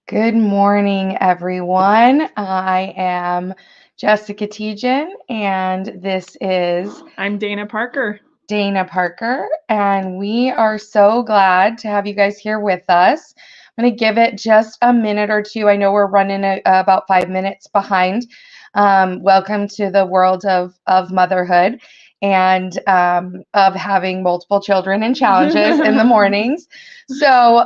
Good morning, everyone. I am Jessica Tejan, and this is I'm Dana Parker. Dana Parker, and we are so glad to have you guys here with us. I'm going to give it just a minute or two. I know we're running about 5 minutes behind. Welcome to the world of motherhood and of having multiple children and challenges in the mornings. So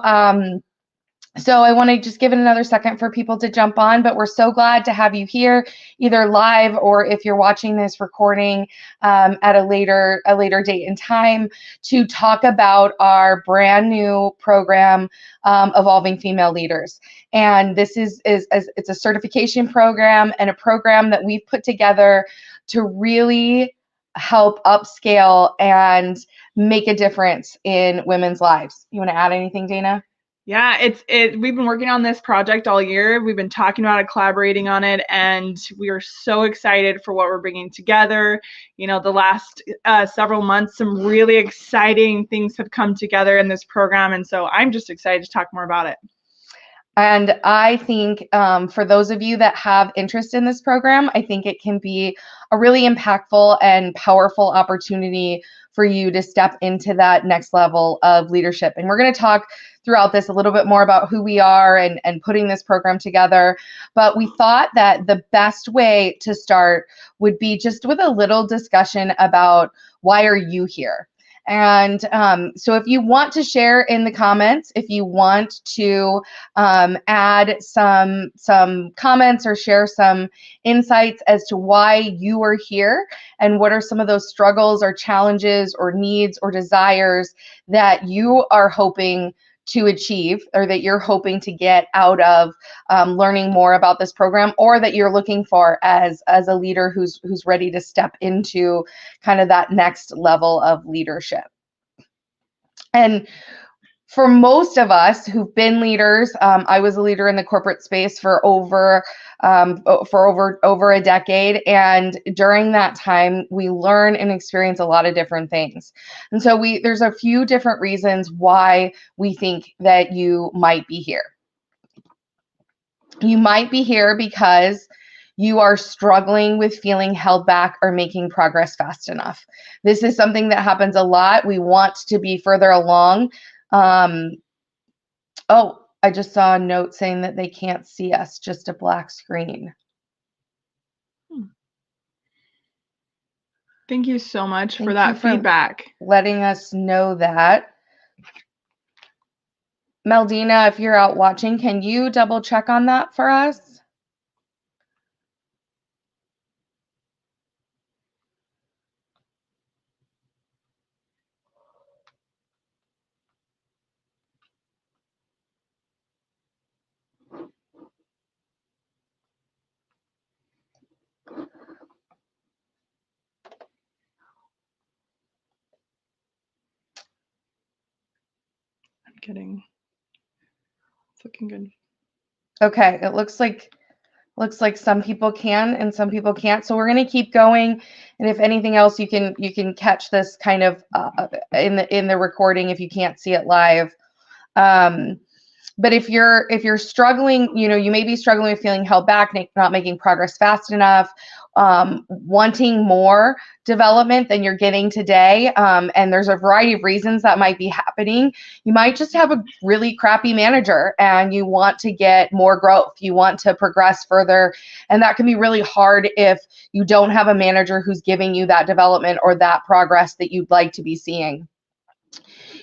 I want to just give it another second for people to jump on, but we're so glad to have you here, either live or if you're watching this recording at a later date and time, to talk about our brand new program, Evolving Female Leaders. And this is it's a certification program and a program that we've put together to really help upscale and make a difference in women's lives. You want to add anything, Dana? Yeah, we've been working on this project all year. We've been talking about it, collaborating on it, and we are so excited for what we're bringing together. You know, the last several months, some really exciting things have come together in this program, and so I'm just excited to talk more about it. And I think for those of you that have interest in this program, I think it can be a really impactful and powerful opportunity for you to step into that next level of leadership. And we're going to talk throughout this a little bit more about who we are and putting this program together. But we thought that the best way to start would be just with a little discussion about why are you here? And so if you want to share in the comments, if you want to add some comments or share some insights as to why you are here and what are some of those struggles or challenges or needs or desires that you are hoping to achieve or that you're hoping to get out of learning more about this program, or that you're looking for as a leader who's ready to step into kind of that next level of leadership. And for most of us who've been leaders, I was a leader in the corporate space for over a decade, and during that time, we learn and experience a lot of different things. And so there's a few different reasons why we think that you might be here. You might be here because you are struggling with feeling held back or making progress fast enough. This is something that happens a lot. We want to be further along. Oh, I just saw a note saying that they can't see us, just a black screen. Thank you so much for that feedback. Letting us know that. Meldina, if you're out watching, can you double check on that for us? It's looking good. Okay, it looks like some people can and some people can't. So we're going to keep going, and if anything else, you can catch this kind of in the recording if you can't see it live. But if you're struggling, you may be struggling with feeling held back, not making progress fast enough, wanting more development than you're getting today, and there's a variety of reasons that might be happening. You might just have a really crappy manager and you want to get more growth. You want to progress further, and that can be really hard if you don't have a manager who's giving you that development or that progress that you'd like to be seeing.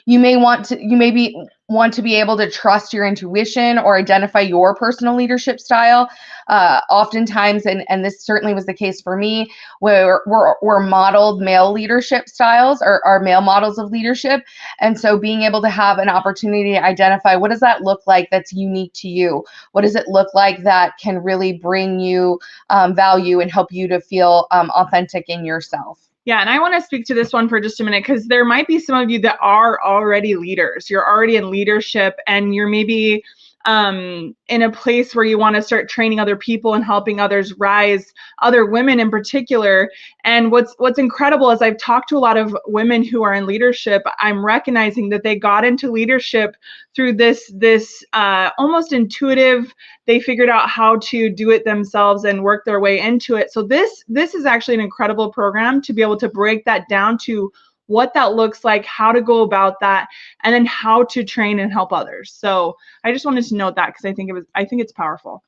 You may want to be able to trust your intuition or identify your personal leadership style. Oftentimes, and this certainly was the case for me, where we're modeled male leadership styles or are male models of leadership. And so being able to have an opportunity to identify, what does that look like that's unique to you? What does it look like that can really bring you value and help you to feel authentic in yourself? Yeah, and I want to speak to this one for just a minute, because there might be some of you that are already leaders. You're already in leadership, and you're maybe in a place where you want to start training other people and helping others rise, other women in particular. And what's incredible is I've talked to a lot of women who are in leadership. I'm recognizing that they got into leadership through this almost intuitive, they figured out how to do it themselves and work their way into it. So this is actually an incredible program to be able to break that down to what that looks like, how to go about that, and then how to train and help others. So I just wanted to note that because I think it's powerful.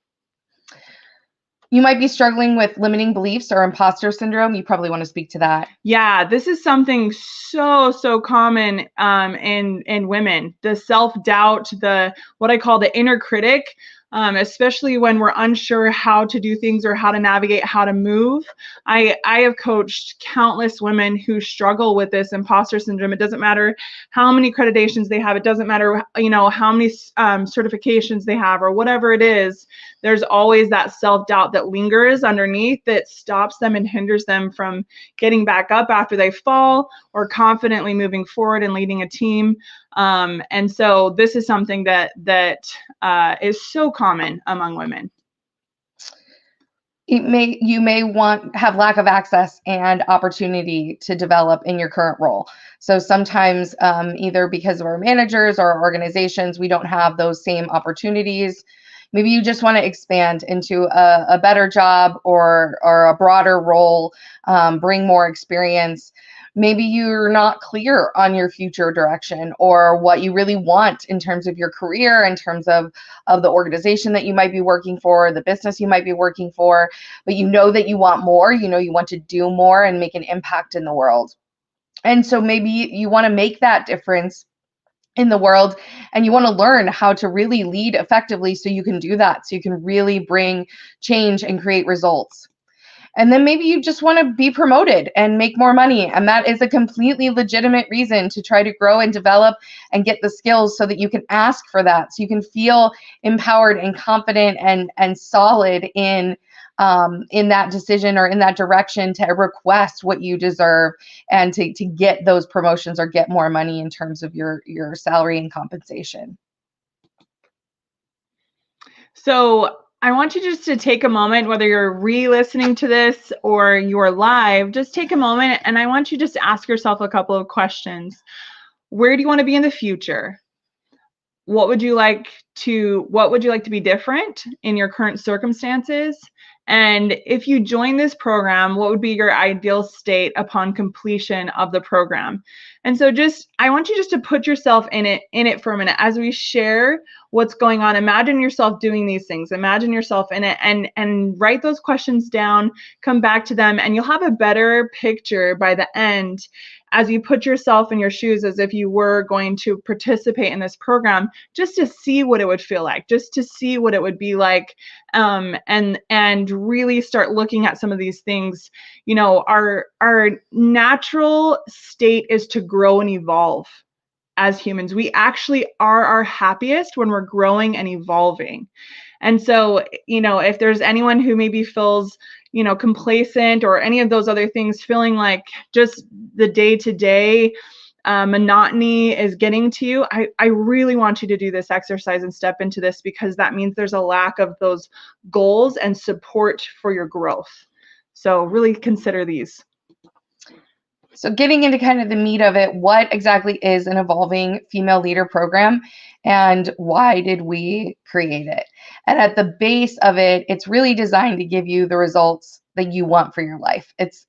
You might be struggling with limiting beliefs or imposter syndrome. You probably want to speak to that. Yeah, this is something so common in women. The self-doubt, what I call the inner critic, especially when we're unsure how to do things or how to navigate, how to move. I have coached countless women who struggle with this imposter syndrome. It doesn't matter how many accreditations they have. It doesn't matter, how many certifications they have or whatever it is. There's always that self-doubt that lingers underneath that stops them and hinders them from getting back up after they fall or confidently moving forward and leading a team. And so this is something that is so common among women. You may have lack of access and opportunity to develop in your current role. So sometimes either because of our managers or our organizations, we don't have those same opportunities. Maybe you just want to expand into a better job or a broader role, bring more experience. Maybe you're not clear on your future direction or what you really want in terms of your career, in terms of the organization that you might be working for, the business you might be working for, but you know that you want more, you want to do more and make an impact in the world. And so maybe you want to make that difference in the world, and you want to learn how to really lead effectively so you can do that, so you can really bring change and create results. And then maybe you just want to be promoted and make more money, and that is a completely legitimate reason to try to grow and develop and get the skills so that you can ask for that, so you can feel empowered and confident and solid in that decision or in that direction to request what you deserve and to get those promotions or get more money in terms of your salary and compensation. So I want you just to take a moment, whether you're re-listening to this or you're live, just take a moment and I want you just to ask yourself a couple of questions. Where do you want to be in the future? What would you like to be different in your current circumstances? And if you join this program, what would be your ideal state upon completion of the program? And so I want you just to put yourself in it for a minute. As we share what's going on, imagine yourself doing these things. Imagine yourself in it and write those questions down, come back to them, and you'll have a better picture by the end as you put yourself in your shoes as if you were going to participate in this program, just to see what it would feel like, just to see what it would be like, and really start looking at some of these things. Our natural state is to grow and evolve as humans. We actually are our happiest when we're growing and evolving. And so, if there's anyone who maybe feels complacent or any of those other things, feeling like just the day-to-day monotony is getting to you, I really want you to do this exercise and step into this, because that means there's a lack of those goals and support for your growth. So really consider these. So getting into kind of the meat of it, what exactly is an evolving female leader program and why did we create it? And at the base of it, it's really designed to give you the results that you want for your life. Its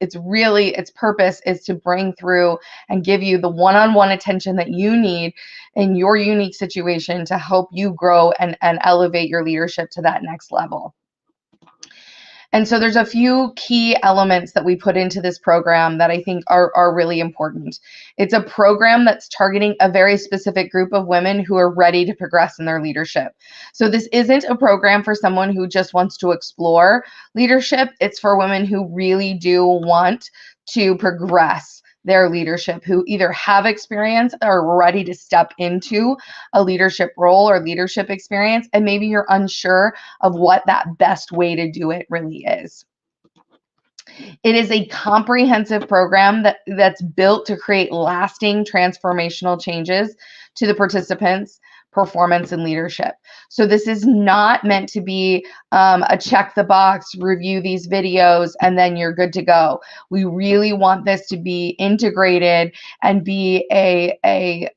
purpose is to bring through and give you the one-on-one attention that you need in your unique situation to help you grow and elevate your leadership to that next level. And so there's a few key elements that we put into this program that I think are really important. It's a program that's targeting a very specific group of women who are ready to progress in their leadership. So this isn't a program for someone who just wants to explore leadership. It's for women who really do want to progress their leadership, who either have experience or are ready to step into a leadership role or leadership experience, and maybe you're unsure of what that best way to do it really is. It is a comprehensive program that's built to create lasting transformational changes to the participants, performance and leadership. So this is not meant to be a check the box, review these videos, and then you're good to go. We really want this to be integrated and be a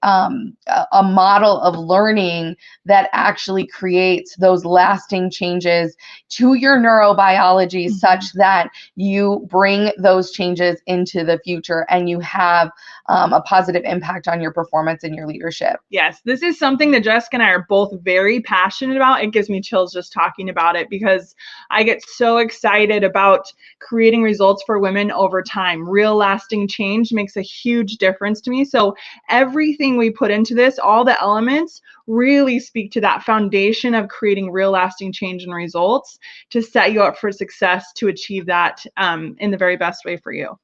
model of learning that actually creates those lasting changes to your neurobiology, such that you bring those changes into the future and you have a positive impact on your performance and your leadership. Yes, this is something that Jessica and I are both very passionate about. It gives me chills just talking about it, because I get so excited about creating results for women over time. Real lasting change makes a huge difference to me. So everything we put into this, all the elements, really speak to that foundation of creating real lasting change and results to set you up for success to achieve that in the very best way for you.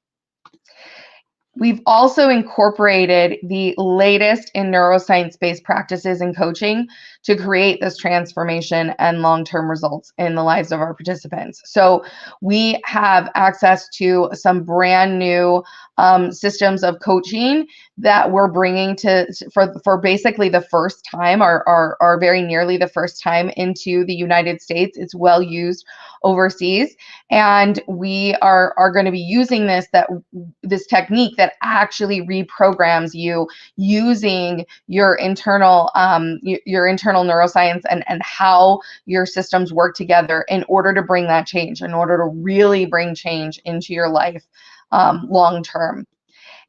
We've also incorporated the latest in neuroscience-based practices and coaching to create this transformation and long-term results in the lives of our participants. So we have access to some brand new systems of coaching that we're bringing for basically the first time, or very nearly the first time, into the United States. It's well used overseas, and we are going to be using this technique that actually reprograms you using your internal neuroscience and how your systems work together in order to bring that change, in order to really bring change into your life long term.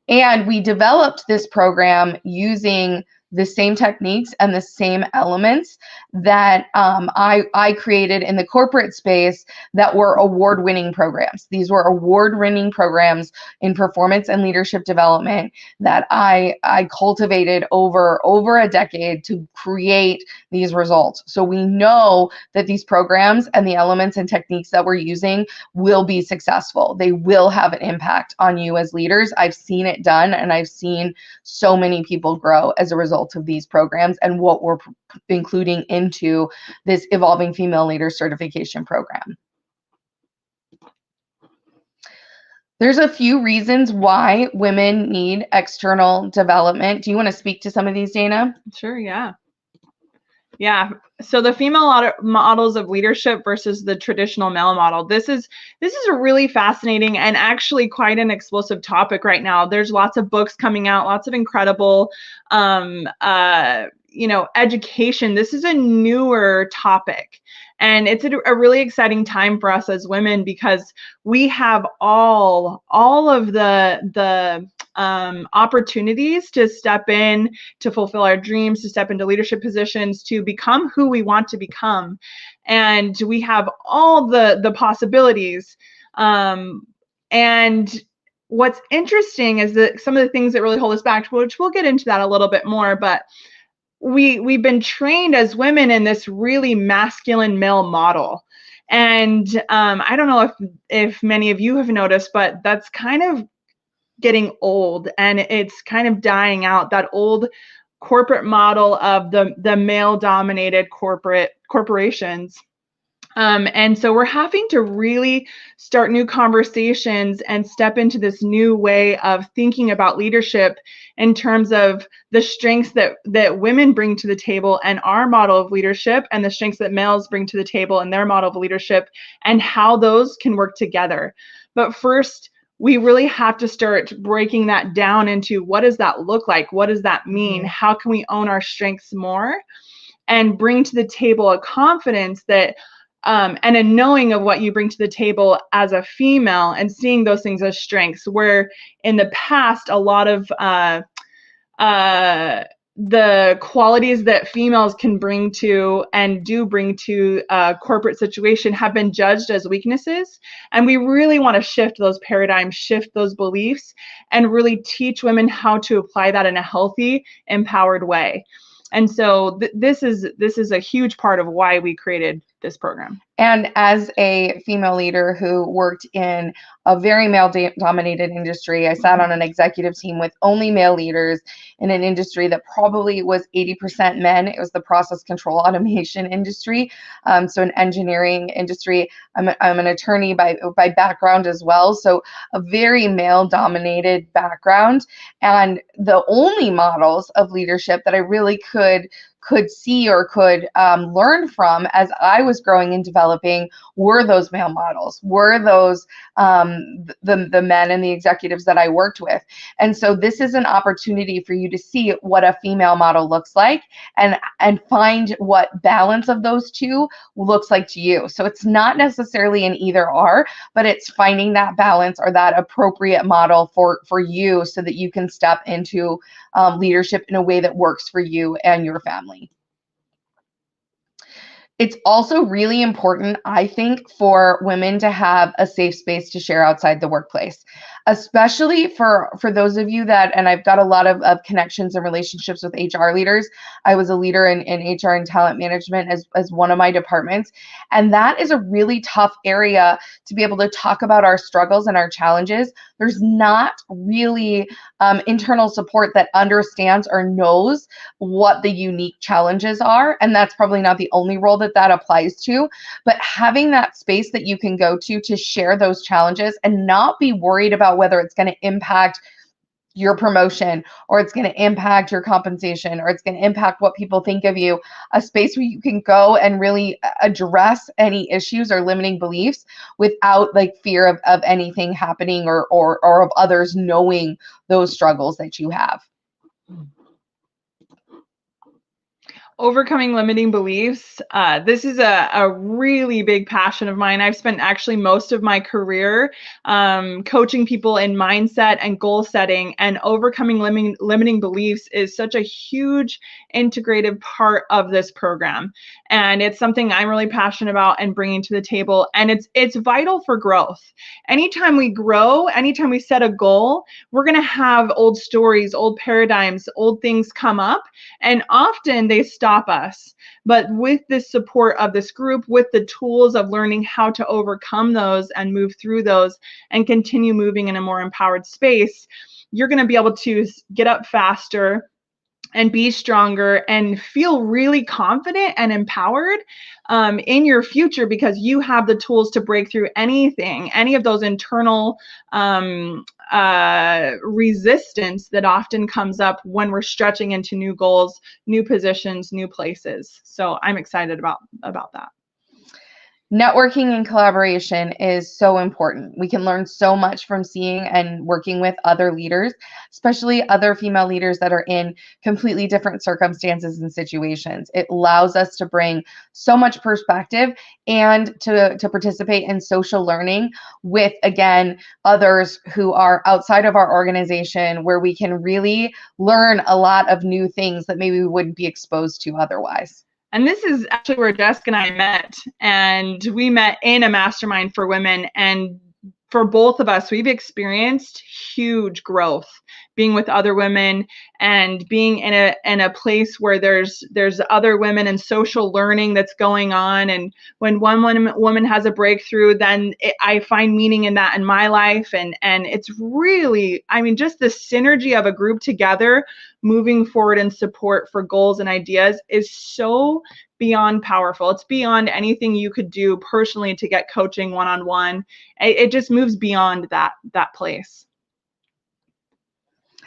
And we developed this program using the same techniques and the same elements that I created in the corporate space that were award-winning programs. These were award-winning programs in performance and leadership development that I cultivated over a decade to create these results. So we know that these programs and the elements and techniques that we're using will be successful. They will have an impact on you as leaders. I've seen it done, and I've seen so many people grow as a result of these programs and what we're including into this Evolving Female Leader Certification program. There's a few reasons why women need external development. Do you want to speak to some of these, Dana? Sure, yeah. Yeah, so the female models of leadership versus the traditional male model. This is a really fascinating and actually quite an explosive topic right now. There's lots of books coming out, lots of incredible education. This is a newer topic, and it's a really exciting time for us as women, because we have all of the opportunities to step in, to fulfill our dreams, to step into leadership positions, to become who we want to become. And we have all the possibilities. And what's interesting is that some of the things that really hold us back, which we'll get into that a little bit more, but we've been trained as women in this really masculine male model. And I don't know if many of you have noticed, but that's kind of getting old, and it's kind of dying out, that old corporate model of the male dominated corporations. And so we're having to really start new conversations and step into this new way of thinking about leadership in terms of the strengths that women bring to the table and our model of leadership, and the strengths that males bring to the table and their model of leadership, and how those can work together. But first, we really have to start breaking that down into, what does that look like? What does that mean? How can we own our strengths more and bring to the table a confidence that and a knowing of what you bring to the table as a female, and seeing those things as strengths, where in the past, a lot of the qualities that females can bring to and do bring to a corporate situation have been judged as weaknesses. And we really want to shift those paradigms, shift those beliefs, and really teach women how to apply that in a healthy, empowered way. And so this is a huge part of why we created this program. And as a female leader who worked in a very male-dominated industry, I sat on an executive team with only male leaders in an industry that probably was 80% men. It was the process control automation industry, so an engineering industry. I'm an attorney by background as well, so a very male-dominated background. And the only models of leadership that I really could could see or could learn from as I was growing and developing were those male models, were those the men and the executives that I worked with. And so this is an opportunity for you to see what a female model looks like and find what balance of those two looks like to you. So it's not necessarily an either or, but it's finding that balance or that appropriate model for you so that you can step into leadership in a way that works for you and your family. It's also really important, I think, for women to have a safe space to share outside the workplace, especially for those of you that, and I've got a lot of connections and relationships with HR leaders. I was a leader in HR and talent management as one of my departments. And that is a really tough area to be able to talk about our struggles and our challenges. There's not really internal support that understands or knows what the unique challenges are. And that's probably not the only role that applies to, but having that space that you can go to share those challenges and not be worried about whether it's going to impact your promotion or it's going to impact your compensation or it's going to impact what people think of you, a space where you can go and really address any issues or limiting beliefs without like fear of anything happening or of others knowing those struggles that you have. Overcoming limiting beliefs. This is a really big passion of mine. I've spent actually most of my career coaching people in mindset and goal setting, and overcoming limiting beliefs is such a huge integrative part of this program. And it's something I'm really passionate about and bringing to the table. And it's vital for growth. Anytime we grow, anytime we set a goal, we're going to have old stories, old paradigms, old things come up, and often they stop us. But with the support of this group, with the tools of learning how to overcome those and move through those and continue moving in a more empowered space, you're going to be able to get up faster and be stronger and feel really confident and empowered in your future, because you have the tools to break through anything, any of those internal resistance that often comes up when we're stretching into new goals, new positions, new places. So I'm excited about that. Networking and collaboration is so important. We can learn so much from seeing and working with other leaders, especially other female leaders that are in completely different circumstances and situations. It allows us to bring so much perspective and to participate in social learning with, again, others who are outside of our organization, where we can really learn a lot of new things that maybe we wouldn't be exposed to otherwise. And this is actually where Jessica and I met, and we met in a mastermind for women. And for both of us, we've experienced huge growth being with other women and being in a place where there's other women and social learning that's going on. And when one woman has a breakthrough, then I find meaning in that in my life. And it's really, I mean, just the synergy of a group together moving forward in support for goals and ideas is so beyond powerful. It's beyond anything you could do personally to get coaching one-on-one. It just moves beyond that place.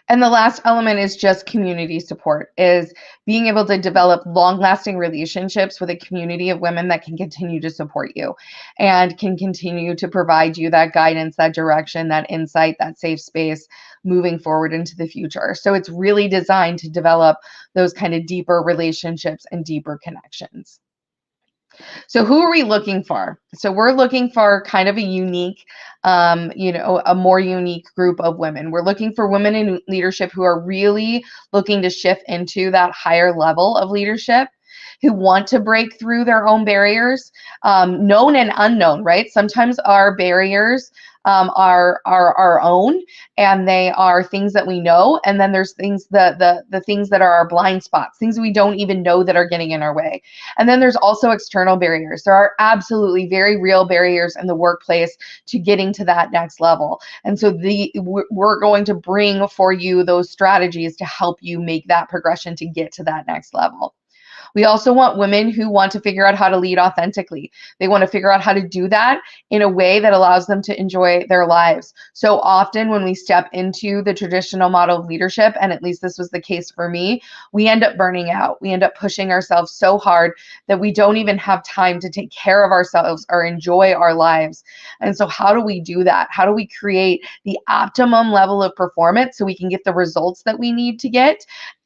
And the last element is just community support, is being able to develop long-lasting relationships with a community of women that can continue to support you and can continue to provide you that guidance, that direction, that insight, that safe space moving forward into the future. So it's really designed to develop those kind of deeper relationships and deeper connections. So who are we looking for? So we're looking for kind of a unique, a more unique group of women. We're looking for women in leadership who are really looking to shift into that higher level of leadership, who want to break through their own barriers, known and unknown, right? Sometimes our barriers are our own, and they are things that we know, and then there's things the things that are our blind spots, things we don't even know that are getting in our way. And then there's also external barriers. There are absolutely very real barriers in the workplace to getting to that next level. And so we're going to bring for you those strategies to help you make that progression to get to that next level. We also want women who want to figure out how to lead authentically. They want to figure out how to do that in a way that allows them to enjoy their lives. So often when we step into the traditional model of leadership, and at least this was the case for me, we end up burning out. We end up pushing ourselves so hard that we don't even have time to take care of ourselves or enjoy our lives. And so how do we do that? How do we create the optimum level of performance so we can get the results that we need to get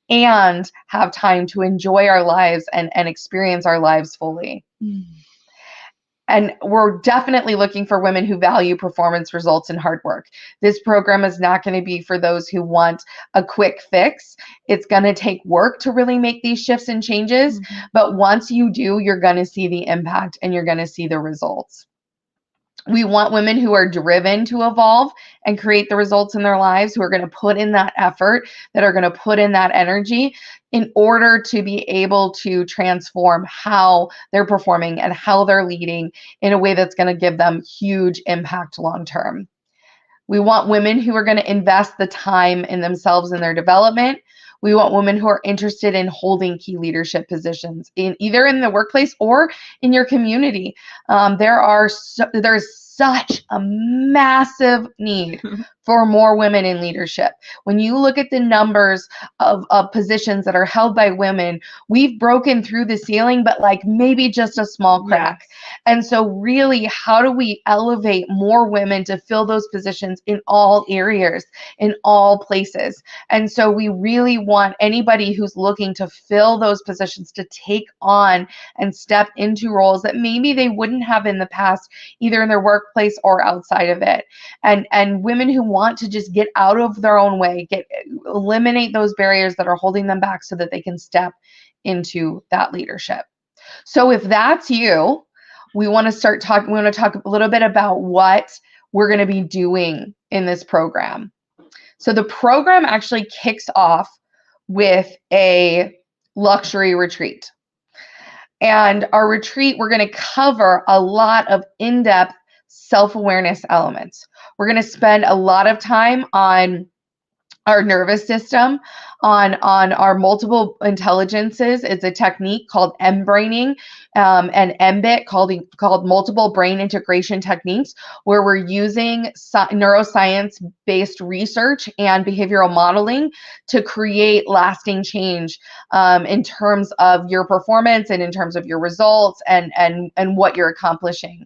and have time to enjoy our lives and experience our lives fully? And we're definitely looking for women who value performance, results, and hard work. This program is not going to be for those who want a quick fix. It's going to take work to really make these shifts and changes. But once you do, you're going to see the impact and you're going to see the results. We want women who are driven to evolve and create the results in their lives, who are going to put in that effort, that are going to put in that energy in order to be able to transform how they're performing and how they're leading in a way that's going to give them huge impact long term. We want women who are going to invest the time in themselves and their development. We want women who are interested in holding key leadership positions either in the workplace or in your community. There's such a massive need for more women in leadership. When you look at the numbers of positions that are held by women, we've broken through the ceiling, but like maybe just a small crack. Yes. And so really, how do we elevate more women to fill those positions in all areas, in all places? And so we really want anybody who's looking to fill those positions to take on and step into roles that maybe they wouldn't have in the past, either in their workplace or outside of it. And women who want to just get out of their own way, eliminate those barriers that are holding them back so that they can step into that leadership. So if that's you, we want to talk a little bit about what we're going to be doing in this program. So the program actually kicks off with a luxury retreat. And our retreat, we're going to cover a lot of in-depth self-awareness elements. We're going to spend a lot of time on our nervous system, on our multiple intelligences. It's a technique called mBraining and mBIT called multiple brain integration techniques, where we're using neuroscience-based research and behavioral modeling to create lasting change in terms of your performance and in terms of your results and what you're accomplishing.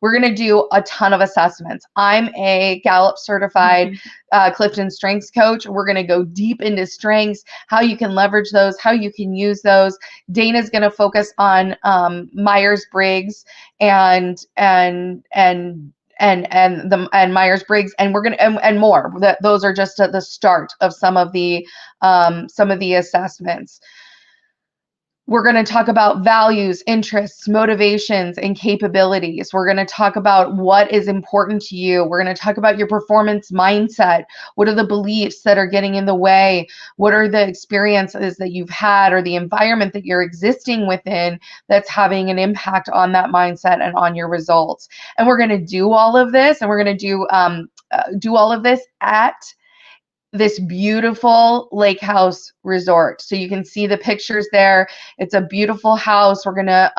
We're going to do a ton of assessments. I'm a Gallup certified Clifton strengths coach. We're going to go deep into strengths, how you can leverage those, how you can use those. Dana's going to focus on Myers-Briggs and Myers-Briggs, and we're going to and more. Those are just the start of some of the assessments. We're going to talk about values, interests, motivations, and capabilities. We're going to talk about what is important to you. We're going to talk about your performance mindset. What are the beliefs that are getting in the way? What are the experiences that you've had or the environment that you're existing within that's having an impact on that mindset and on your results? And we're going to do all of this, and we're going to do all of this at this beautiful lake house resort. So you can see the pictures there. It's a beautiful house. We're going to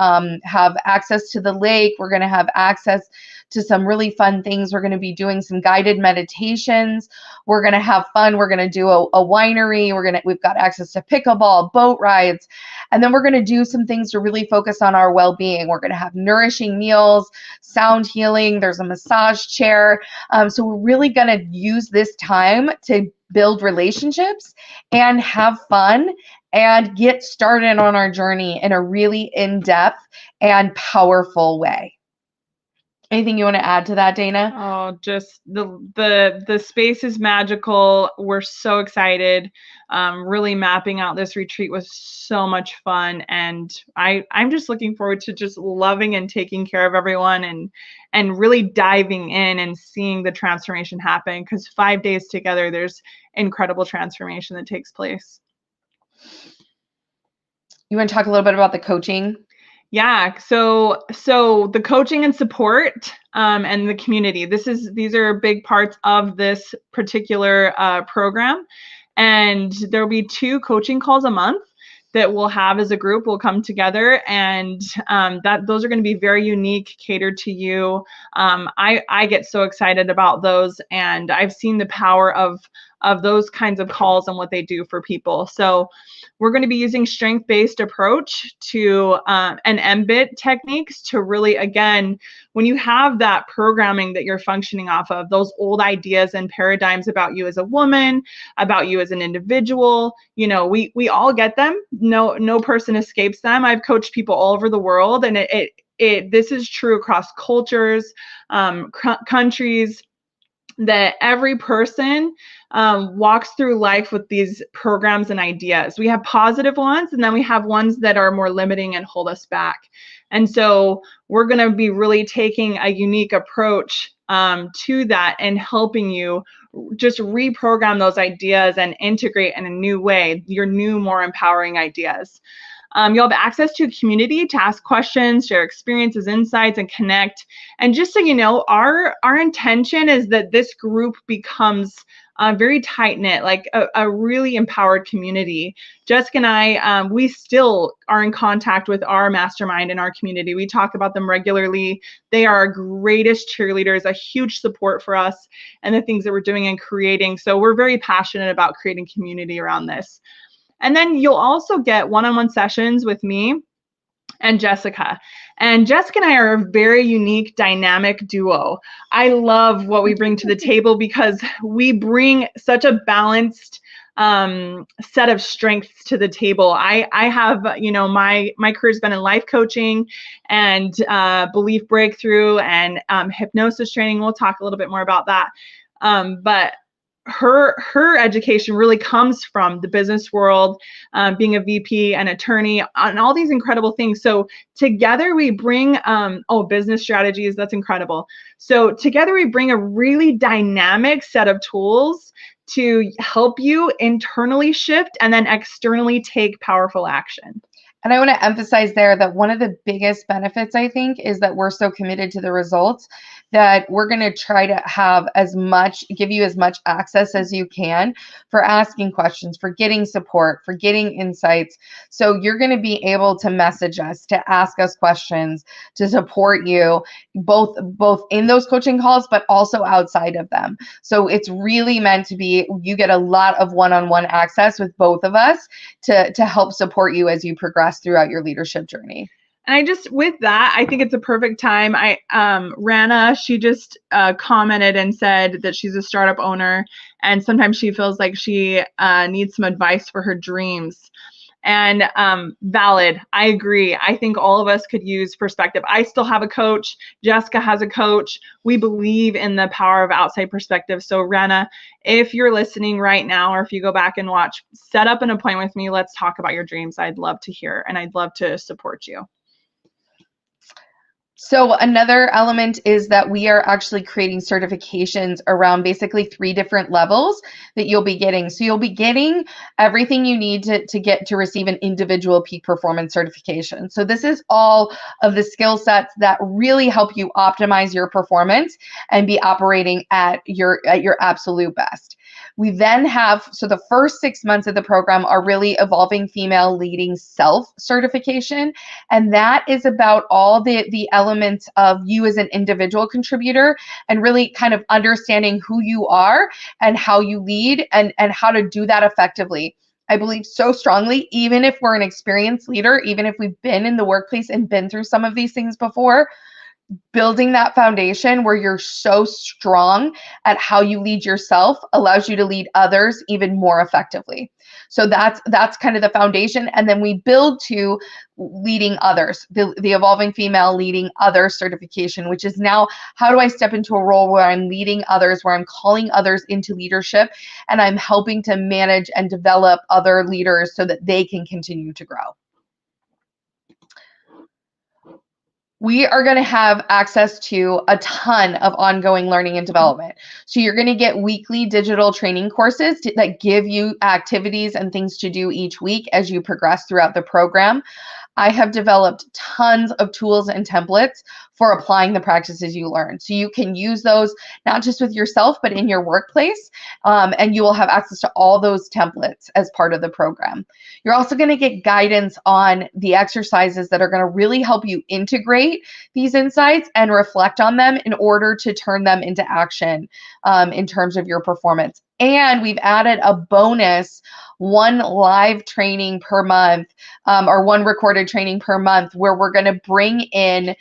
have access to the lake. We're going to have access to some really fun things. We're going to be doing some guided meditations. We're going to have fun. We're going to do a winery. We've got access to pickleball, boat rides. And then we're going to do some things to really focus on our well-being. We're going to have nourishing meals, sound healing. There's a massage chair. So we're really going to use this time to build relationships and have fun and get started on our journey in a really in-depth and powerful way. Anything you want to add to that, Dana? Oh, just the space is magical. We're so excited. Really mapping out this retreat was so much fun, and I'm just looking forward to just loving and taking care of everyone and really diving in and seeing the transformation happen, because 5 days together, there's incredible transformation that takes place. You want to talk a little bit about the coaching? Yeah, so the coaching and support and the community. These are big parts of this particular program, and there'll be 2 coaching calls a month. that we'll have as a group will come together, and those are going to be very unique, catered to you. I get so excited about those, and I've seen the power of those kinds of calls and what they do for people. So we're going to be using strength-based approach to and mBIT techniques to really, again, when you have that programming that you're functioning off of, those old ideas and paradigms about you as a woman, about you as an individual, you know, we all get them. No person escapes them. I've coached people all over the world, and this is true across cultures, countries, that every person walks through life with these programs and ideas. We have positive ones, and then we have ones that are more limiting and hold us back. And so we're going to be really taking a unique approach to that and helping you just reprogram those ideas and integrate in a new way your new, more empowering ideas. You'll have access to a community to ask questions, share experiences, insights, and connect. And just so you know, our intention is that this group becomes very tight-knit, like a really empowered community. Jessica and I, we still are in contact with our mastermind and our community. We talk about them regularly. They are our greatest cheerleaders, a huge support for us and the things that we're doing and creating. So we're very passionate about creating community around this. And then you'll also get one-on-one sessions with me and Jessica. And Jessica and I are a very unique, dynamic duo. I love what we bring to the table because we bring such a balanced set of strengths to the table. I have, you know, my career's been in life coaching and belief breakthrough and hypnosis training. We'll talk a little bit more about that. But her education really comes from the business world, being a VP, an attorney, and all these incredible things. So together we bring, business strategies, that's incredible. So together we bring a really dynamic set of tools to help you internally shift and then externally take powerful action. And I want to emphasize there that one of the biggest benefits, I think, is that we're so committed to the results that we're going to try to have give you as much access as you can for asking questions, for getting support, for getting insights. So you're going to be able to message us, to ask us questions, to support you, both in those coaching calls, but also outside of them. So it's really meant to be, you get a lot of one-on-one access with both of us to help support you as you progress throughout your leadership journey. And with that, I think it's a perfect time. Rana, she just commented and said that she's a startup owner, and sometimes she feels like she needs some advice for her dreams. And valid, I agree. I think all of us could use perspective. I still have a coach. Jessica has a coach. We believe in the power of outside perspective. So Rana, if you're listening right now, or if you go back and watch, set up an appointment with me. Let's talk about your dreams. I'd love to hear, and I'd love to support you. So another element is that we are actually creating certifications around basically 3 different levels that you'll be getting. So you'll be getting everything you need to receive an individual peak performance certification. So this is all of the skill sets that really help you optimize your performance and be operating at your absolute best. We then have, so the first 6 months of the program are really Evolving Female Leading Self certification. And that is about all the elements of you as an individual contributor and really kind of understanding who you are and how you lead and how to do that effectively. I believe so strongly, even if we're an experienced leader, even if we've been in the workplace and been through some of these things before, building that foundation where you're so strong at how you lead yourself allows you to lead others even more effectively. So that's kind of the foundation. And then we build to leading others, the Evolving Female Leading Others certification, which is now, how do I step into a role where I'm leading others, where I'm calling others into leadership, and I'm helping to manage and develop other leaders so that they can continue to grow. We are going to have access to a ton of ongoing learning and development. So you're going to get weekly digital training courses that give you activities and things to do each week as you progress throughout the program. I have developed tons of tools and templates for applying the practices you learn. So you can use those not just with yourself, but in your workplace. And you will have access to all those templates as part of the program. You're also going to get guidance on the exercises that are going to really help you integrate these insights and reflect on them in order to turn them into action in terms of your performance. And we've added a bonus, one live training per month, or one recorded training per month, where we're going to bring in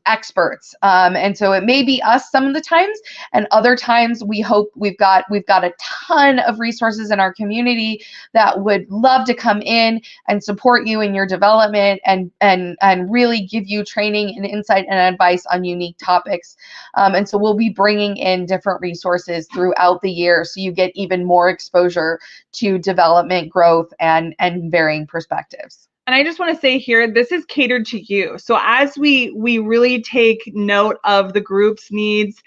experts. And so it may be us some of the times, and other times we hope we've got a ton of resources in our community that would love to come in and support you in your development and really give you training and insight and advice on unique topics. And so we'll be bringing in different resources throughout the year, so you get even more exposure to development, growth, and varying perspectives. And I just want to say here, this is catered to you. So as we really take note of the group's needs,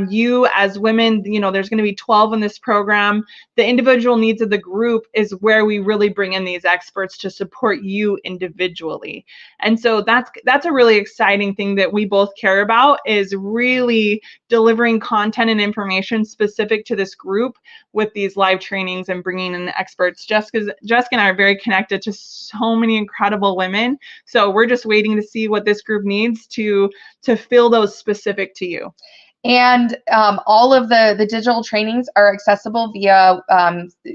you as women, there's going to be 12 in this program. The individual needs of the group is where we really bring in these experts to support you individually. And so that's a really exciting thing that we both care about, is really delivering content and information specific to this group with these live trainings and bringing in the experts. Jessica and I are very connected to so many incredible women. So we're just waiting to see what this group needs to fill those specific to you. And all of the digital trainings are accessible via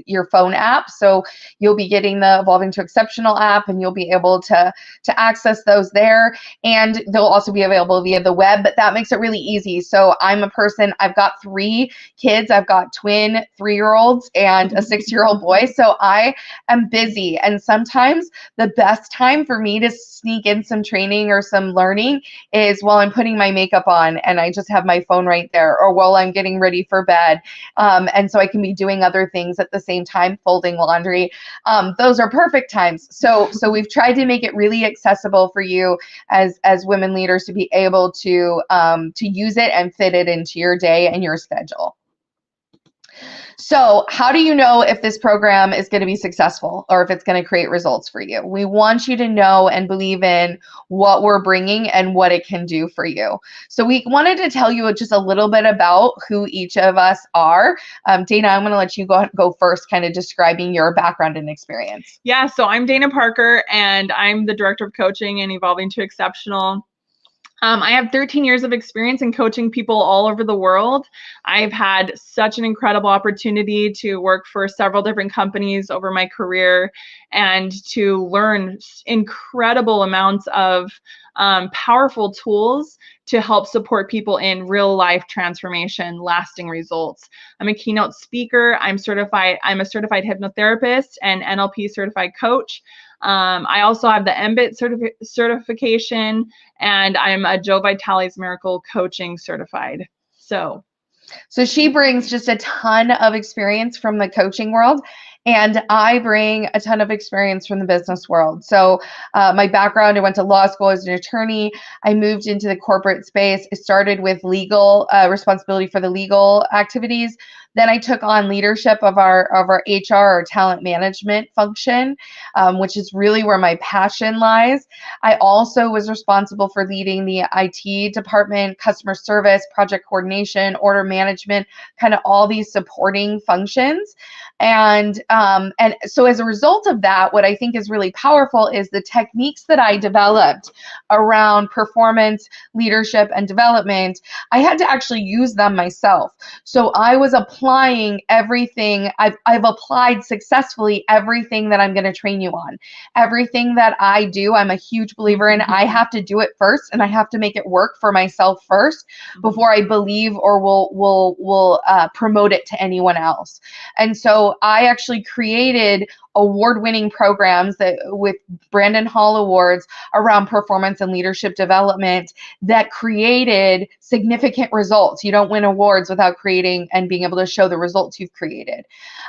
your phone app. So you'll be getting the Evolving to Exceptional app, and you'll be able to access those there. And they'll also be available via the web, but that makes it really easy. So I'm a person, I've got 3 kids. I've got twin 3-year-olds and a 6-year-old boy. So I am busy. And sometimes the best time for me to sneak in some training or some learning is while I'm putting my makeup on and I just have my phone right there, or while I'm getting ready for bed. And so I can be doing other things at the same time, folding laundry. Those are perfect times. So we've tried to make it really accessible for you as women leaders to be able to use it and fit it into your day and your schedule. So how do you know if this program is going to be successful or if it's going to create results for you? We want you to know and believe in what we're bringing and what it can do for you. So we wanted to tell you just a little bit about who each of us are. Dana, I'm going to let you go first, kind of describing your background and experience. Yeah, so I'm Dana Parker, and I'm the Director of Coaching and Evolving to Exceptional. I have 13 years of experience in coaching people all over the world. I've had such an incredible opportunity to work for several different companies over my career and to learn incredible amounts of powerful tools to help support people in real life transformation, lasting results. I'm a keynote speaker. I'm a certified hypnotherapist and NLP certified coach. I also have the mBIT certification, and I'm a Joe Vitale's Miracle Coaching certified. So she brings just a ton of experience from the coaching world, and I bring a ton of experience from the business world. So my background, I went to law school as an attorney. I moved into the corporate space. I started with legal responsibility for the legal activities. Then I took on leadership of our HR, or talent management function, which is really where my passion lies. I also was responsible for leading the IT department, customer service, project coordination, order management, kind of all these supporting functions. And so as a result of that, what I think is really powerful is the techniques that I developed around performance, leadership, and development. I had to actually use them myself. So I was applying everything. I've applied successfully everything that I'm going to train you on. Everything that I do, I'm a huge believer in. I have to do it first, and I have to make it work for myself first before I believe or will promote it to anyone else. And so I actually created award-winning programs that with Brandon Hall Awards around performance and leadership development that created significant results. You don't win awards without creating and being able to show the results you've created.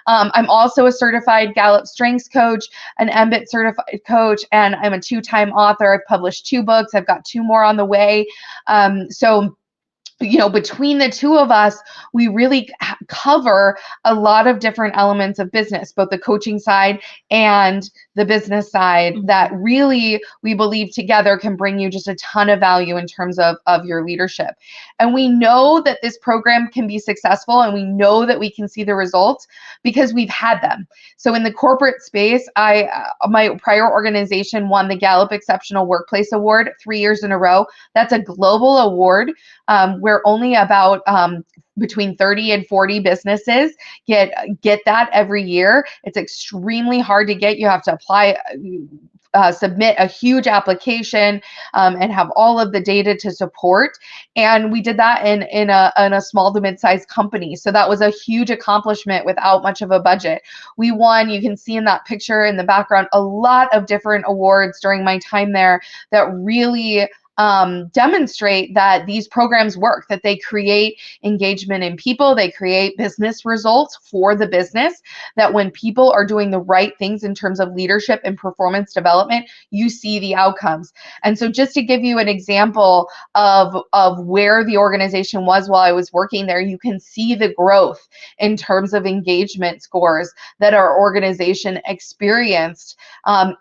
I'm also a certified Gallup Strengths coach, an mBIT certified coach, and I'm a 2-time author. I've published 2 books. I've got 2 more on the way. So between the 2 of us, we really cover a lot of different elements of business, both the coaching side and the business side that really we believe together can bring you just a ton of value in terms of your leadership. And we know that this program can be successful, and we know that we can see the results because we've had them. So in the corporate space, my prior organization won the Gallup Exceptional Workplace Award 3 years in a row. That's a global award where only about between 30 and 40 businesses get that every year. It's extremely hard to get. You have to apply, submit a huge application, and have all of the data to support. And we did that in a small to mid-sized company. So that was a huge accomplishment without much of a budget. We won, you can see in that picture in the background, a lot of different awards during my time there that really demonstrate that these programs work, that they create engagement in people, they create business results for the business, that when people are doing the right things in terms of leadership and performance development, you see the outcomes. And so just to give you an example of where the organization was while I was working there, you can see the growth in terms of engagement scores that our organization experienced,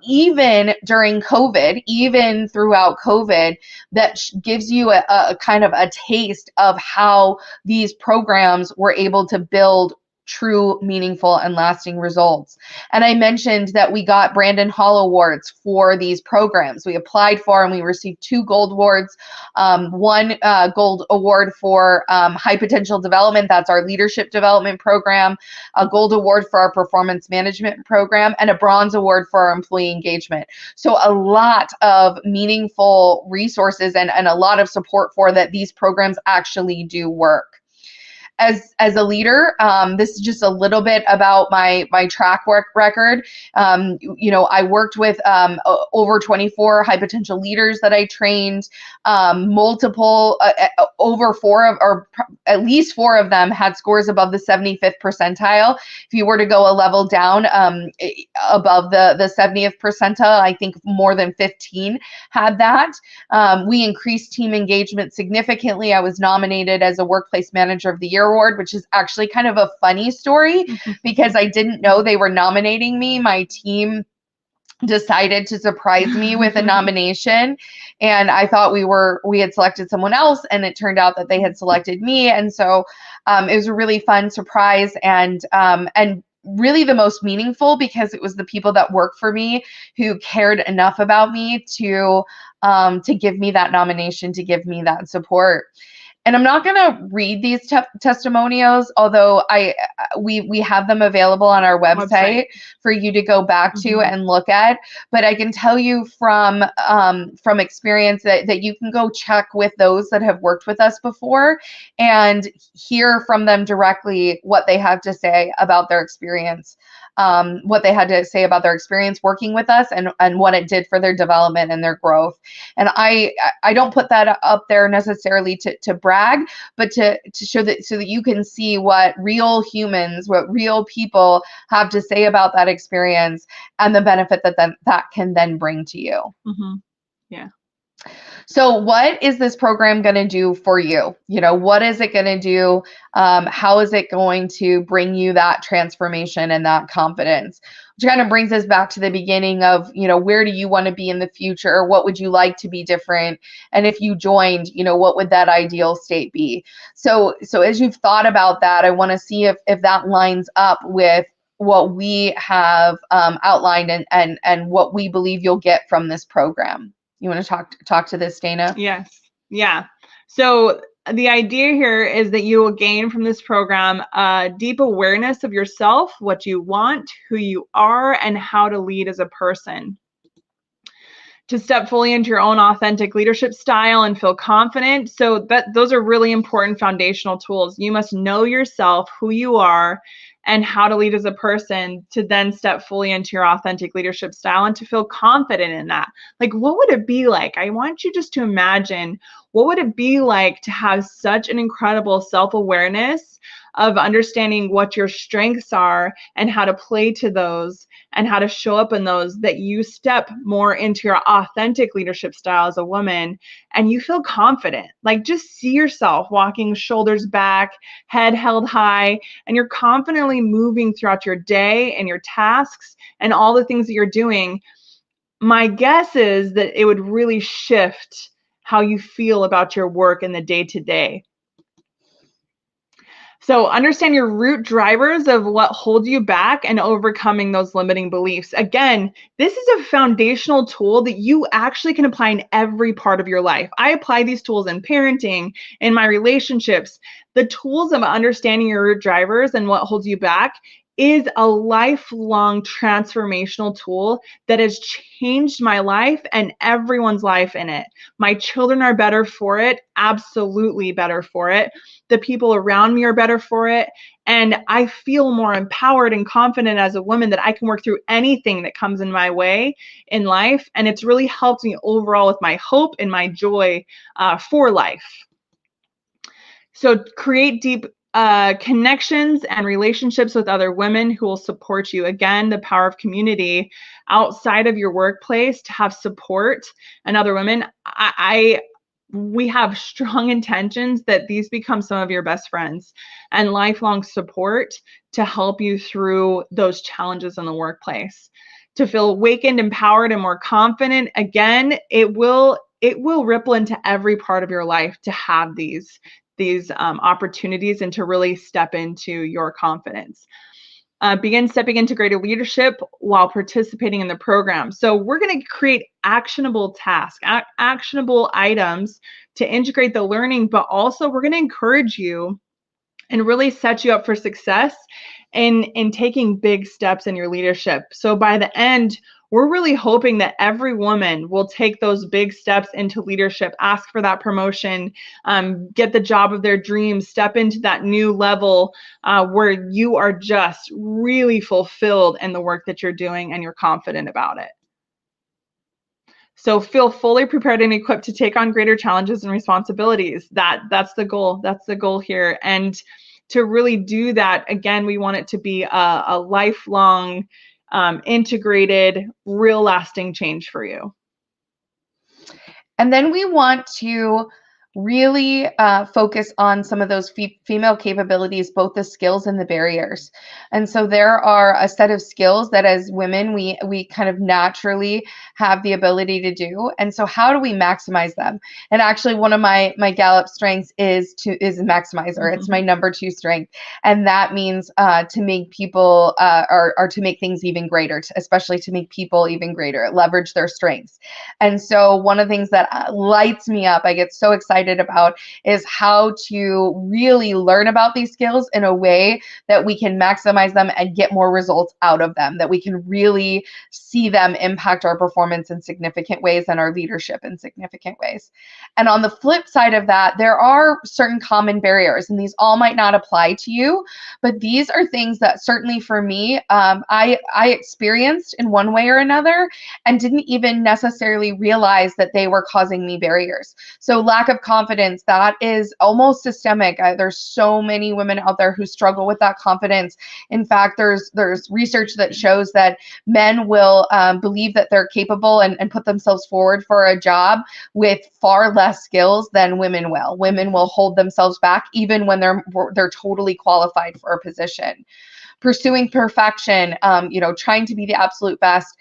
even during COVID, even throughout COVID. That gives you a kind of a taste of how these programs were able to build true, meaningful, and lasting results. And I mentioned that we got Brandon Hall Awards for these programs. We applied for and we received 2 gold awards. One gold award for high potential development, that's our leadership development program, a gold award for our performance management program, and a bronze award for our employee engagement. So a lot of meaningful resources and a lot of support for that these programs actually do work. As a leader, this is just a little bit about my track record. I worked with over 24 high potential leaders that I trained. Multiple, over 4 of, or at least 4 of them had scores above the 75th percentile. If you were to go a level down above the 70th percentile, I think more than 15 had that. We increased team engagement significantly. I was nominated as a Workplace Manager of the Year award, which is actually kind of a funny story because I didn't know they were nominating me. My team decided to surprise me with a nomination, and I thought we had selected someone else, and it turned out that they had selected me. And so it was a really fun surprise, and really the most meaningful because it was the people that work for me who cared enough about me to give me that nomination, to give me that support. And I'm not going to read these testimonials, although we have them available on our website for you to go back to and look at. But I can tell you from experience that you can go check with those that have worked with us before and hear from them directly what they have to say about their experience. What they had to say about their experience working with us and what it did for their development and their growth. And I don't put that up there necessarily to brag, but to show that so that you can see what real humans, what real people have to say about that experience and the benefit that can then bring to you. Yeah. So what is this program going to do for you? What is it going to do? How is it going to bring you that transformation and that confidence? Which kind of brings us back to the beginning of, where do you want to be in the future? What would you like to be different? And if you joined, what would that ideal state be? So as you've thought about that, I want to see if that lines up with what we have outlined and what we believe you'll get from this program. You want to talk to this, Dana? Yes. Yeah. So the idea here is that you will gain from this program a deep awareness of yourself, what you want, who you are, and how to lead as a person. To step fully into your own authentic leadership style and feel confident. So those are really important foundational tools. You must know yourself, who you are, and how to lead as a person to then step fully into your authentic leadership style and to feel confident in that. Like, what would it be like? I want you just to imagine, what would it be like to have such an incredible self-awareness of understanding what your strengths are and how to play to those and how to show up in those, that you step more into your authentic leadership style as a woman and you feel confident. Like, just see yourself walking shoulders back, head held high, and you're confidently moving throughout your day and your tasks and all the things that you're doing. My guess is that it would really shift how you feel about your work in the day-to-day. So understand your root drivers of what holds you back and overcoming those limiting beliefs. Again, this is a foundational tool that you actually can apply in every part of your life. I apply these tools in parenting, in my relationships. The tools of understanding your root drivers and what holds you back is a lifelong transformational tool that has changed my life and everyone's life in it. My children are better for it, absolutely better for it. The people around me are better for it. And I feel more empowered and confident as a woman that I can work through anything that comes in my way in life. And it's really helped me overall with my hope and my joy for life. So create deep connections and relationships with other women who will support you. Again, the power of community outside of your workplace to have support and other women. We have strong intentions that these become some of your best friends and lifelong support to help you through those challenges in the workplace. To feel awakened, empowered, and more confident. Again, it will ripple into every part of your life to have these opportunities and to really step into your confidence. Begin stepping into greater leadership while participating in the program. So we're going to create actionable tasks, actionable items to integrate the learning, but also we're going to encourage you and really set you up for success in taking big steps in your leadership. So by the end, we're really hoping that every woman will take those big steps into leadership, ask for that promotion, get the job of their dreams, step into that new level where you are just really fulfilled in the work that you're doing and you're confident about it. So feel fully prepared and equipped to take on greater challenges and responsibilities. That's the goal. That's the goal here. And to really do that, again, we want it to be a lifelong, integrated, real lasting change for you. And then we want to really focus on some of those female capabilities, both the skills and the barriers. And so there are a set of skills that as women, we kind of naturally have the ability to do. And so how do we maximize them? And actually one of my Gallup strengths is maximizer. Mm-hmm. It's my number 2 strength. And that means to make people or to make things even greater, especially to make people even greater, leverage their strengths. And so one of the things that lights me up, I get so excited about, is how to really learn about these skills in a way that we can maximize them and get more results out of them, that we can really see them impact our performance in significant ways and our leadership in significant ways. And on the flip side of that, there are certain common barriers, and these all might not apply to you, but these are things that certainly for me, I experienced in one way or another and didn't even necessarily realize that they were causing me barriers. So lack of confidence, that is almost systemic. There's so many women out there who struggle with that confidence. In fact, there's research that shows that men will believe that they're capable and put themselves forward for a job with far less skills than women will. Women will hold themselves back even when they're totally qualified for a position. Pursuing perfection, trying to be the absolute best,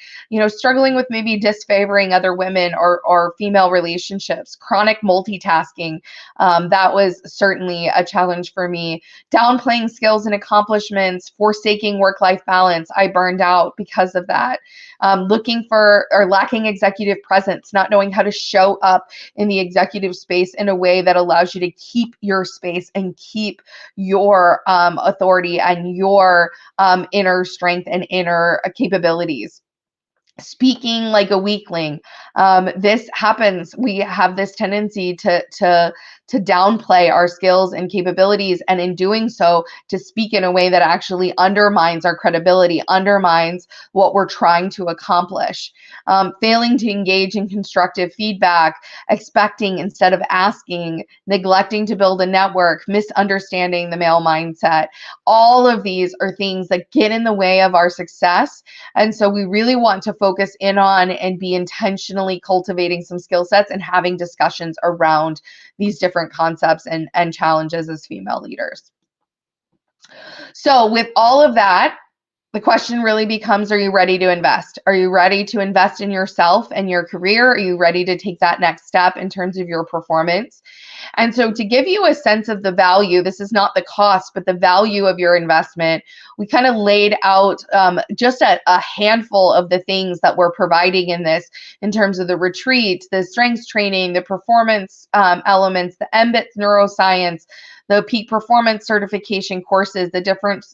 struggling with maybe disfavoring other women or female relationships, chronic multitasking. That was certainly a challenge for me. Downplaying skills and accomplishments, forsaking work-life balance. I burned out because of that. Looking for or lacking executive presence, not knowing how to show up in the executive space in a way that allows you to keep your space and keep your authority and your inner strength and inner capabilities. Speaking like a weakling. This happens. We have this tendency to to downplay our skills and capabilities, and in doing so, to speak in a way that actually undermines our credibility, undermines what we're trying to accomplish. Failing to engage in constructive feedback, expecting instead of asking, neglecting to build a network, misunderstanding the male mindset. All of these are things that get in the way of our success. And so we really want to focus in on and be intentionally cultivating some skill sets and having discussions around these different concepts and challenges as female leaders. So with all of that, the question really becomes, are you ready to invest? Are you ready to invest in yourself and your career? Are you ready to take that next step in terms of your performance? And so to give you a sense of the value, this is not the cost, but the value of your investment, we kind of laid out just a handful of the things that we're providing in this in terms of the retreat, the strengths training, the performance elements, the mBIT neuroscience, the peak performance certification courses, the different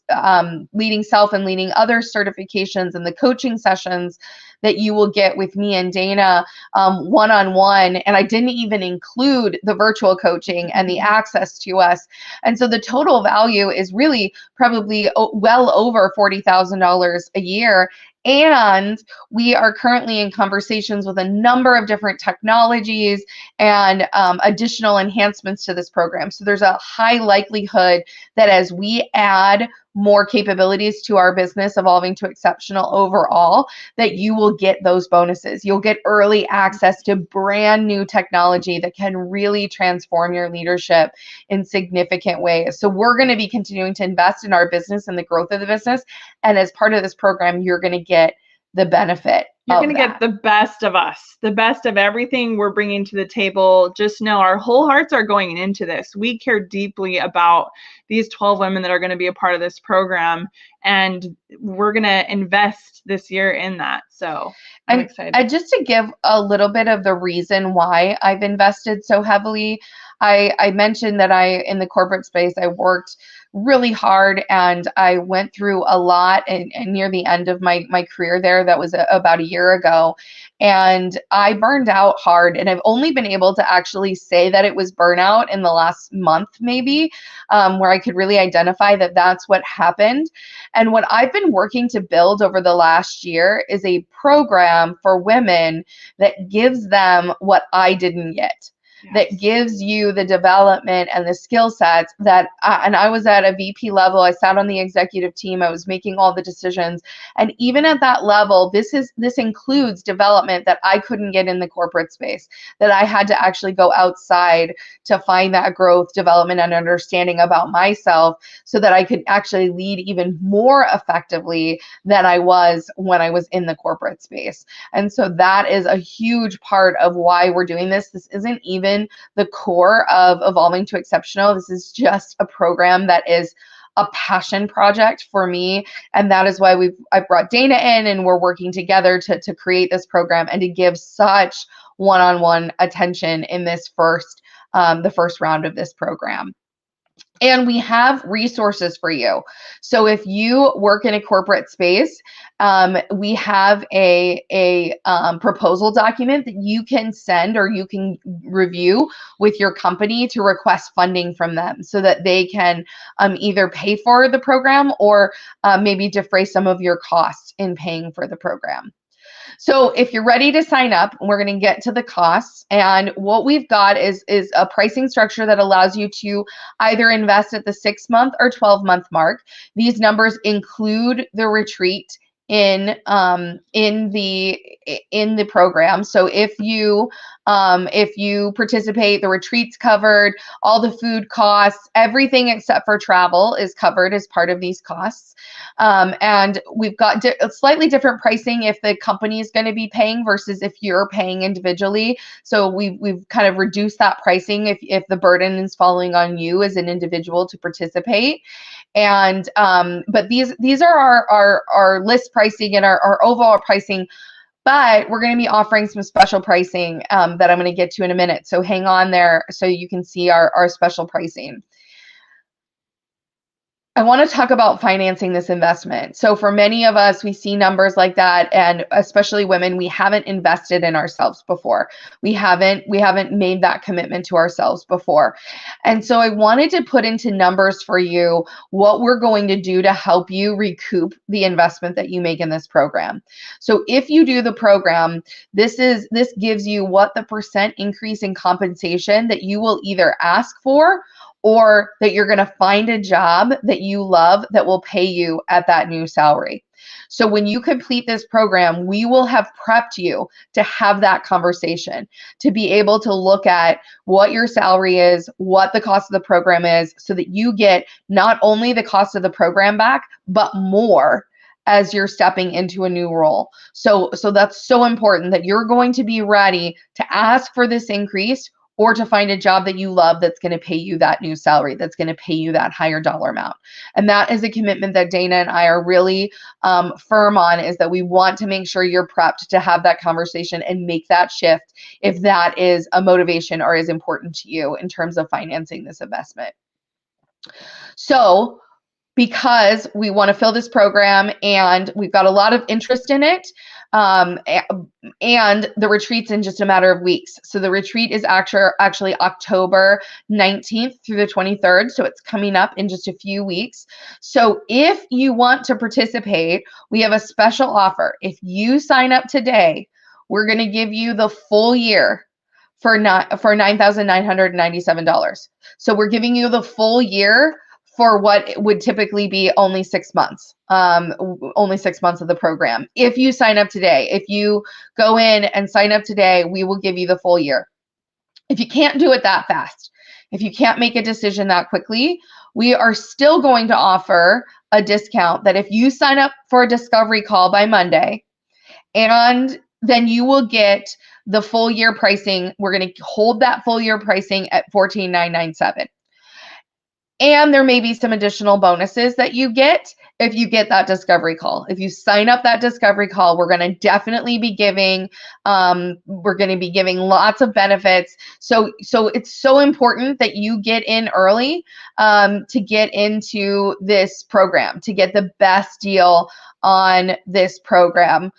leading self and leading others certifications, and the coaching sessions that you will get with me and Dana one-on-one. And I didn't even include the virtual coaching and the access to us. And so the total value is really probably well over $40,000 a year. And we are currently in conversations with a number of different technologies and additional enhancements to this program. So there's a high likelihood that as we add more capabilities to our business, evolving to exceptional overall, that you will get those bonuses. You'll get early access to brand new technology that can really transform your leadership in significant ways. So we're going to be continuing to invest in our business and the growth of the business. And as part of this program, you're going to get the benefit. You're going to get the best of us, the best of everything we're bringing to the table. Just know our whole hearts are going into this. We care deeply about these 12 women that are going to be a part of this program, and we're going to invest this year in that. So I'm excited. And just to give a little bit of the reason why I've invested so heavily, I mentioned that in the corporate space, I worked really hard and I went through a lot and near the end of my career there. That was about a year ago. And I burned out hard, and I've only been able to actually say that it was burnout in the last month, maybe, where I could really identify that that's what happened. And what I've been working to build over the last year is a program for women that gives them what I didn't get. Yes. That gives you the development and the skill sets that, and I was at a VP level, I sat on the executive team, I was making all the decisions. And even at that level, this includes development that I couldn't get in the corporate space, that I had to actually go outside to find that growth, development, and understanding about myself so that I could actually lead even more effectively than I was when I was in the corporate space. And so that is a huge part of why we're doing this. This isn't even the core of Evolving to Exceptional. This is just a program that is a passion project for me, and that is why I brought Dana in, and we're working together to create this program and to give such one-on-one attention in this the first round of this program. And we have resources for you. So if you work in a corporate space, we have a proposal document that you can send or you can review with your company to request funding from them so that they can either pay for the program or maybe defray some of your costs in paying for the program. So if you're ready to sign up, we're going to get to the costs. And what we've got is a pricing structure that allows you to either invest at the 6-month or 12-month mark. These numbers include the retreat in the program. So if you participate, the retreat's covered, all the food costs, everything except for travel is covered as part of these costs. And we've got a slightly different pricing if the company is going to be paying versus if you're paying individually. So we've kind of reduced that pricing if the burden is falling on you as an individual to participate. And but these are our list pricing and our overall pricing. But we're going to be offering some special pricing that I'm going to get to in a minute. So hang on there so you can see our special pricing. I want to talk about financing this investment. So for many of us, we see numbers like that, and especially women, we haven't invested in ourselves before. We haven't made that commitment to ourselves before. And so I wanted to put into numbers for you what we're going to do to help you recoup the investment that you make in this program. So if you do the program, this gives you what the percent increase in compensation that you will either ask for, or that you're going to find a job that you love that will pay you at that new salary. So when you complete this program, we will have prepped you to have that conversation, to be able to look at what your salary is, what the cost of the program is, so that you get not only the cost of the program back, but more as you're stepping into a new role. So that's so important, that you're going to be ready to ask for this increase, or to find a job that you love that's going to pay you that new salary, that's going to pay you that higher dollar amount. And that is a commitment that Dana and I are really firm on, is that we want to make sure you're prepped to have that conversation and make that shift if that is a motivation or is important to you in terms of financing this investment. So because we want to fill this program and we've got a lot of interest in it, and the retreat's in just a matter of weeks. So the retreat is actually October 19th through the 23rd. So it's coming up in just a few weeks. So if you want to participate, we have a special offer. If you sign up today, we're going to give you the full year for $9,997. So we're giving you the full year for what would typically be only 6 months, only 6 months of the program. If you sign up today, if you go in and sign up today, we will give you the full year. If you can't do it that fast, if you can't make a decision that quickly, we are still going to offer a discount that if you sign up for a discovery call by Monday, and then you will get the full year pricing. We're going to hold that full year pricing at $14,997. And there may be some additional bonuses that you get if you get that discovery call. If you sign up that discovery call, we're going to definitely be giving lots of benefits. So it's so important that you get in early to get into this program, to get the best deal on this program.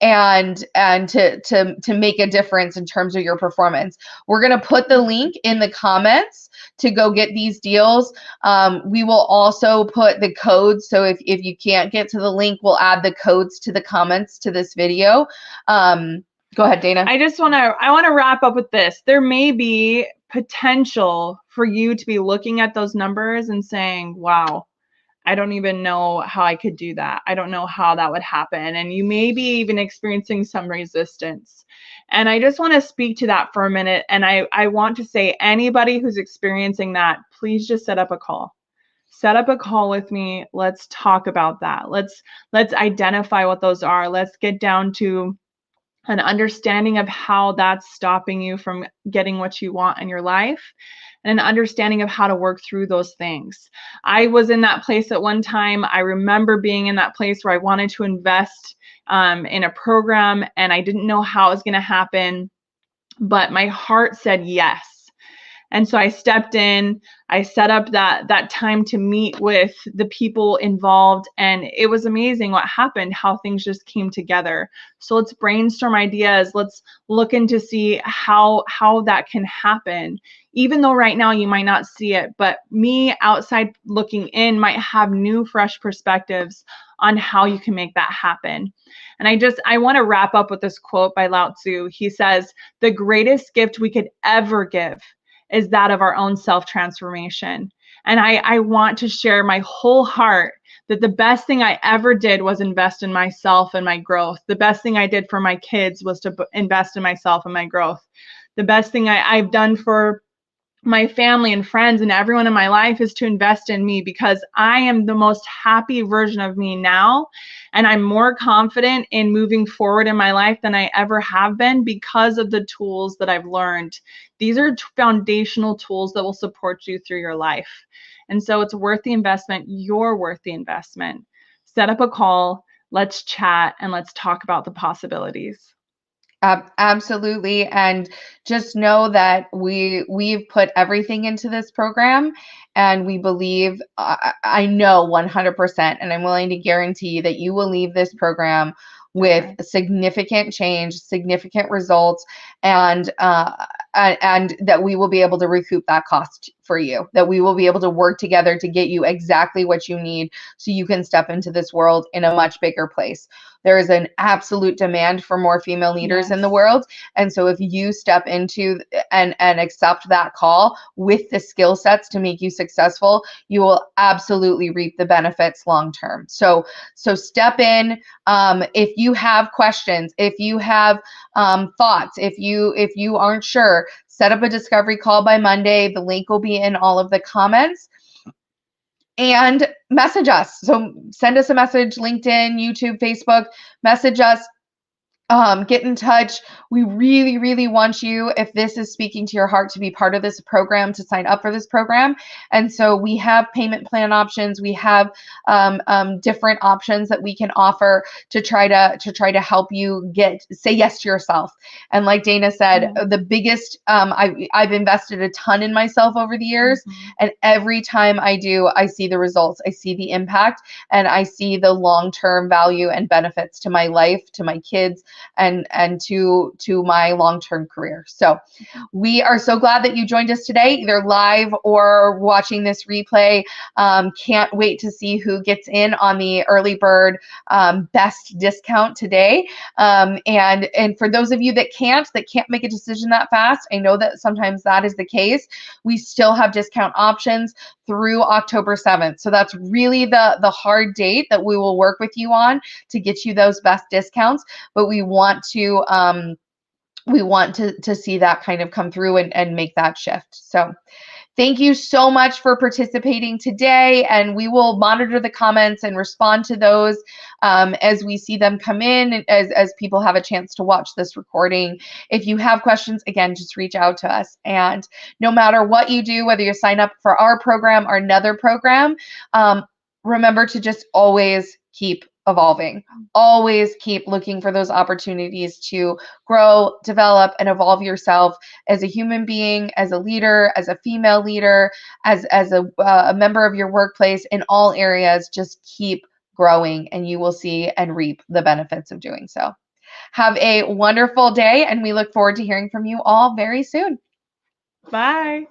And to make a difference in terms of your performance. We're going to put the link in the comments to go get these deals. We will also put the codes. So if you can't get to the link, we'll add the codes to the comments to this video. Go ahead, Dana. I want to wrap up with this. There may be potential for you to be looking at those numbers and saying, wow, I don't even know how I could do that. I don't know how that would happen. And you may be even experiencing some resistance. And I just want to speak to that for a minute. And I want to say, anybody who's experiencing that, please just set up a call. Set up a call with me. Let's talk about that. Let's identify what those are. Let's get down to an understanding of how that's stopping you from getting what you want in your life, and an understanding of how to work through those things. I was in that place at one time. I remember being in that place where I wanted to invest in a program, and I didn't know how it was going to happen, but my heart said yes. And so I stepped in, I set up that time to meet with the people involved, and it was amazing what happened, how things just came together. So let's brainstorm ideas. Let's look into see how that can happen. Even though right now you might not see it, but me outside looking in might have new, fresh perspectives on how you can make that happen. And I want to wrap up with this quote by Lao Tzu. He says, "The greatest gift we could ever give is that of our own self-transformation." And I want to share my whole heart that the best thing I ever did was invest in myself and my growth. The best thing I did for my kids was to invest in myself and my growth. The best thing I've done for my family and friends and everyone in my life is to invest in me, because I am the most happy version of me now. And I'm more confident in moving forward in my life than I ever have been because of the tools that I've learned. These are foundational tools that will support you through your life. And so it's worth the investment. You're worth the investment. Set up a call. Let's chat and let's talk about the possibilities. Absolutely. And just know that we've put everything into this program, and we believe, I know 100%, and I'm willing to guarantee that you will leave this program with significant change, significant results, and that we will be able to recoup that cost for you, that we will be able to work together to get you exactly what you need so you can step into this world in a much bigger place. There is an absolute demand for more female leaders in the world. And so if you step into and accept that call with the skill sets to make you successful, you will absolutely reap the benefits long term. So step in. If you have questions, if you have thoughts, if you aren't sure, set up a discovery call by Monday. The link will be in all of the comments. And message us. So send us a message, LinkedIn, YouTube, Facebook, message us. Get in touch. We really, really want you, if this is speaking to your heart, to be part of this program, to sign up for this program. And so we have payment plan options. We have different options that we can offer to try to help you say yes to yourself. And like Dana said, the biggest, I've invested a ton in myself over the years, and every time I do, I see the results. I see the impact, and I see the long-term value and benefits to my life, to my kids, and to my long-term career. So we are so glad that you joined us today, either live or watching this replay. Can't wait to see who gets in on the early bird best discount today. And for those of you that can't make a decision that fast, I know that sometimes that is the case. We still have discount options through October 7th. So that's really the hard date that we will work with you on to get you those best discounts. But we want to see that kind of come through and make that shift. So thank you so much for participating today, and we will monitor the comments and respond to those as we see them come in, as people have a chance to watch this recording. If you have questions, again, just reach out to us. And no matter what you do, whether you sign up for our program or another program, remember to just always keep evolving. Always keep looking for those opportunities to grow, develop, and evolve yourself as a human being, as a leader, as a female leader, as a member of your workplace. In all areas, just keep growing, and you will see and reap the benefits of doing so. Have a wonderful day, and we look forward to hearing from you all very soon. Bye.